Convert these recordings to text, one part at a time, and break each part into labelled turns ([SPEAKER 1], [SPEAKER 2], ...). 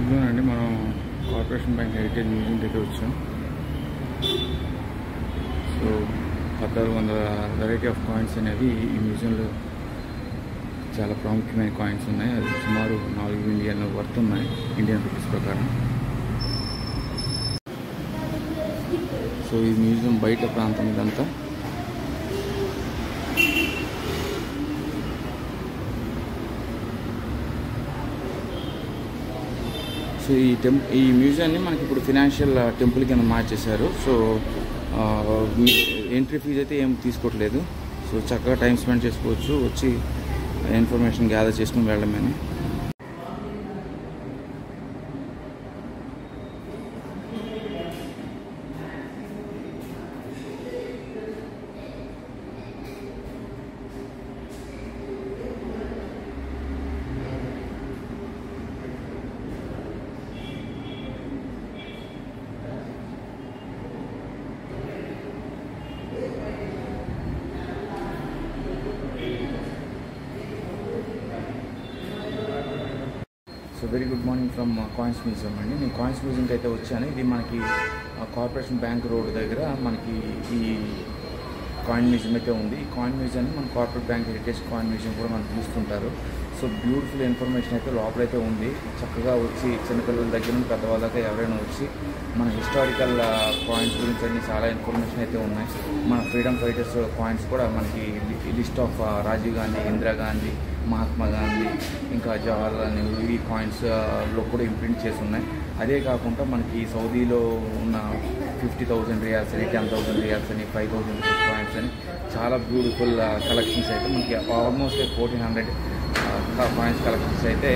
[SPEAKER 1] ఇదిగోనండి మనం corporation bank heritage museum దగ్గర వచ్చాం. సో 1400 వెరైటీ ఆఫ్ కాయిన్స్ అనేవి ఈ మ్యూజియంలో చాలా ప్రాముఖ్యమైన కాయిన్స్ ఉన్నాయి. అది సుమారు 4 మిలియన్ల వర్త్ ఉన్నాయి ఇండియన్ రూపీస్ ప్రకారం. సో ఈ మ్యూజియం బయట ప్రాంతం ఇదంతా. సో ఈ మ్యూజియాన్ని మనకి ఇప్పుడు ఫినాన్షియల్ టెంపుల్ కింద మార్చేశారు. సో ఎంట్రీ ఫీజు అయితే ఏం తీసుకోవట్లేదు. సో చక్కగా టైం స్పెండ్ చేసుకోవచ్చు, వచ్చి ఇన్ఫర్మేషన్ గ్యాదర్ చేసుకుని వెళ్ళడమేనా. So very good morning from coins museum అండి. నేను కాయిన్స్ మ్యూజియంకి అయితే వచ్చాను. ఇది మనకి కార్పొరేషన్ బ్యాంక్ రోడ్ దగ్గర మనకి ఈ కాయిన్ మ్యూజియం అయితే ఉంది. ఈ కాయిన్ మ్యూజియాన్ని మన corporate bank heritage coin museum కూడా మనం చూస్తుంటారు. సో బ్యూటిఫుల్ ఇన్ఫర్మేషన్ అయితే లోపలైతే ఉంది. చక్కగా వచ్చి చిన్నపిల్లల దగ్గర నుండి పెద్దవాళ్ళ దాకా ఎవరైనా వచ్చి మన హిస్టారికల్ కాయిన్స్ గురించి అన్ని చాలా ఇన్ఫర్మేషన్ అయితే ఉన్నాయి. మన ఫ్రీడమ్ ఫైటర్స్ కాయిన్స్ కూడా మనకి లిస్ట్ ఆఫ్ రాజీవ్ గాంధీ, ఇందిరాగాంధీ, మహాత్మా గాంధీ, ఇంకా జవహర్లాల్ నెహ్రూ ఈ కాయిన్స్లో కూడా ఇంప్రింట్ చేసి ఉన్నాయి. అదే కాకుండా మనకి సౌదీలో ఉన్న 50,000 రియాల్స్ అని, 10,000 రియాల్స్ అని, 5,000 రూపీస్ కాయిన్స్ అని చాలా బ్యూటిఫుల్ కలెక్షన్స్ అయితే మనకి ఆల్మోస్ట్ 1,400 కాయిన్స్ కలెక్షన్స్ అయితే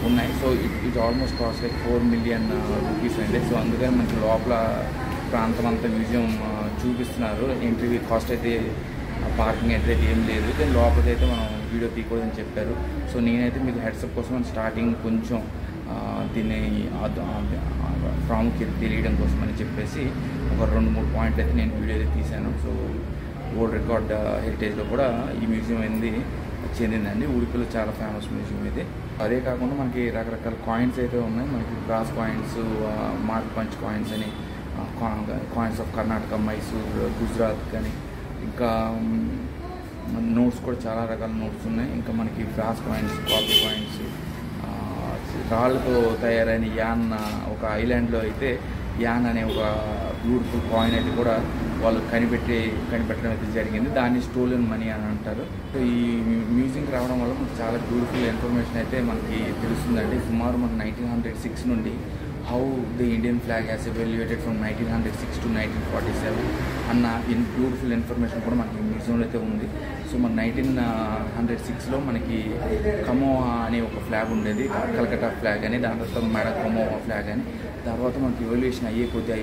[SPEAKER 1] ఉన్నాయి. So it almost cost 4 million rupees అండి. సో అందుకని మనకి లోపల ప్రాంతం అంతా మ్యూజియం చూపిస్తున్నారు. ఎంట్రీ కాస్ట్ అయితే పార్కింగ్ అయితే ఏం లేదు, కానీ లోపలికి అయితే మనం వీడియో తీయకూడదని చెప్పారు. సో నేనైతే మీకు హెడ్సప్ కోసం స్టార్టింగ్ కొంచెం దీన్ని ప్రాముఖ్యత తెలియడం కోసం అని చెప్పేసి ఒక 2-3 పాయింట్లు అయితే నేను వీడియో అయితే తీశాను. సో వరల్డ్ రికార్డ్ హెరిటేజ్లో కూడా ఈ మ్యూజియం అనేది చెందిందండి. ఉడిపిలో చాలా ఫేమస్ మ్యూజియం ఇది. అదే కాకుండా మనకి రకరకాల కాయిన్స్ అయితే ఉన్నాయి. మనకి brass coins, mark punch coins అని, కాయిన్స్ ఆఫ్ కర్ణాటక, మైసూర్, గుజరాత్ కానీ, ఇంకా నోట్స్ కూడా చాలా రకాల నోట్స్ ఉన్నాయి. ఇంకా మనకి బ్రాస్ కాయిన్స్, కాపర్ కాయిన్స్, రాళ్ళతో తయారైన యాన్, ఒక ఐలాండ్లో అయితే యాన్ అనే ఒక బ్యూటిఫుల్ కాయిన్ అయితే కూడా వాళ్ళు కనిపెట్టడం అయితే జరిగింది. దాన్ని స్టోలెన్ మనీ అని అంటారు. సో ఈ మ్యూజియంకి రావడం వల్ల మనకు చాలా బ్యూటిఫుల్ ఇన్ఫర్మేషన్ అయితే మనకి తెలుస్తుందండి. సుమారు మనకు 1906 నుండి how the Indian flag has evaluated from 1906 to 1947 అన్న బ్యూటిఫుల్ ఇన్ఫర్మేషన్ కూడా మనకి మ్యూజియంలో అయితే ఉంది. సో మన 1906లో మనకి కమోవా అనే ఒక ఫ్లాగ్ ఉండేది, కలకత్తా ఫ్లాగ్ అని, దాని తర్వాత మెడ కమోవా ఫ్లాగ్ అని. తర్వాత మనకి ఎవల్యూషన్ అయ్యే కొద్దీ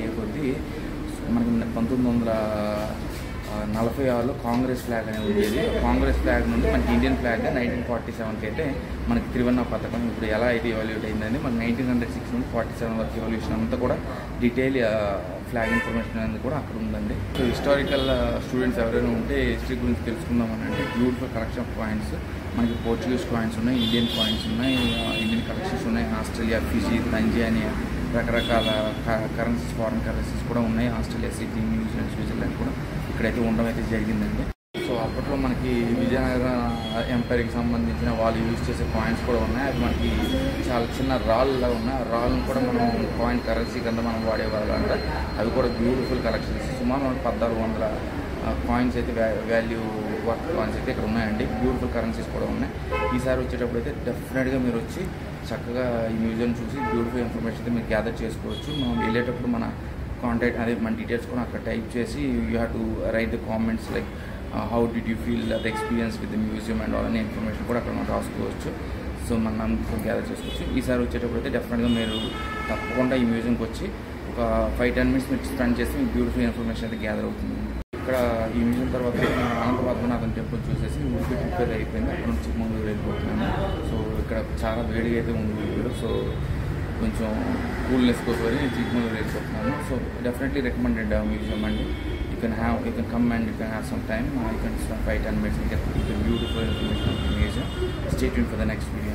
[SPEAKER 1] మనకి 1946లో కాంగ్రెస్ ఫ్లాగ్ అనేది ఉండేది. కాంగ్రెస్ ఫ్లాగ్ నుండి మనకి ఇండియన్ ఫ్లాగ్ 1947కి అయితే మనకి త్రివర్ణ పథకం ఇప్పుడు ఎలా అయితే ఎవల్యూట్ అయిందని మన 1906 నుండి 47 వరకు ఎవల్యూషన్ అంతా కూడా డీటెయిల్ ఫ్లాగ్ ఇన్ఫర్మేషన్ అనేది కూడా అక్కడ ఉందండి. సో హిస్టారికల్ స్టూడెంట్స్ ఎవరైనా ఉంటే హిస్టరీ గురించి తెలుసుకుందామని అంటే బ్యూటిఫుల్ కలెక్షన్ ఆఫ్ కాయిన్స్ మనకి పోర్చుగీస్ కాయిన్స్ ఉన్నాయి, ఇండియన్ కాయిన్స్ ఉన్నాయి, ఇండియన్ కలెక్షన్స్ ఉన్నాయి, ఆస్ట్రేలియా, ఫిజీ, తంజానియా, రకరకాల కరెన్సీస్, ఫారెన్ కరెన్సీస్ కూడా ఉన్నాయి. ఆస్ట్రేలియా, సిడ్నీ, న్యూజిలాండ్, స్విట్జర్లాండ్ కూడా ఇక్కడైతే ఉండడం అయితే జరిగిందండి. సో అప్పట్లో మనకి విజయనగర ఎంపైర్కి సంబంధించిన వాళ్ళు యూజ్ చేసే కాయిన్స్ కూడా ఉన్నాయి. అది మనకి చాలా చిన్న రాళ్ళలా ఉన్నాయి. ఆ రాళ్ళను కూడా మనం కాయిన్ కరెన్సీ కింద మనం వాడేవాళ్ళు అంట. అవి కూడా బ్యూటిఫుల్ కలెక్షన్స్. సుమారు 1,600 కాయిన్స్ అయితే వాల్యూ వర్త్ కాయిన్స్ అయితే ఇక్కడ ఉన్నాయండి. బ్యూటిఫుల్ కరెన్సీస్ కూడా ఉన్నాయి. ఈసారి వచ్చేటప్పుడు అయితే డెఫినెట్గా మీరు వచ్చి చక్కగా ఈ మ్యూజియం చూసి బ్యూటిఫుల్ ఇన్ఫర్మేషన్ అయితే మీరు గ్యాదర్ చేసుకోవచ్చు. మనం వెళ్ళేటప్పుడు మన కాంటాక్ట్ అదే మన డీటెయిల్స్ కూడా అక్కడ టైప్ చేసి you have to right the comments like how did you feel the experience with the museum and all అనే ఇన్ఫర్మేషన్ కూడా అక్కడ మనం రాసుకోవచ్చు. సో మనం గ్యాదర్ చేసుకోవచ్చు. ఈసారి వచ్చేటప్పుడు అయితే డెఫినెట్గా మీరు తప్పకుండా ఈ మ్యూజియంకి వచ్చి ఒక 5-10 మినిట్స్ మీరు స్పెండ్ చేసి మీకు బ్యూటిఫుల్ ఇన్ఫర్మేషన్ అయితే గ్యాదర్ అవుతుంది. ఇక్కడ ఈ మ్యూజియం తర్వాత అనంత పద్మనాభం టెంపుల్ చూసేసి ఉడిపి ప్రిపేర్ అయిపోయింది. అక్కడ నుంచి చిక్మంగళూరు వెళ్ళిపోతున్నాను. సో ఇక్కడ చాలా వేడిగా అయితే ఉంది ఉడిపిలో. సో కొంచెం కూల్నెస్ కోసం చిక్మంగళూరు వెళ్ళిపోతున్నాను. సో డెఫినెట్లీ రికమెండెడ్ మ్యూజియం అండి. You can come and you can have some time. You can spend 5-10 minutes and get the beautiful information of the museum. Stay tuned for the next video.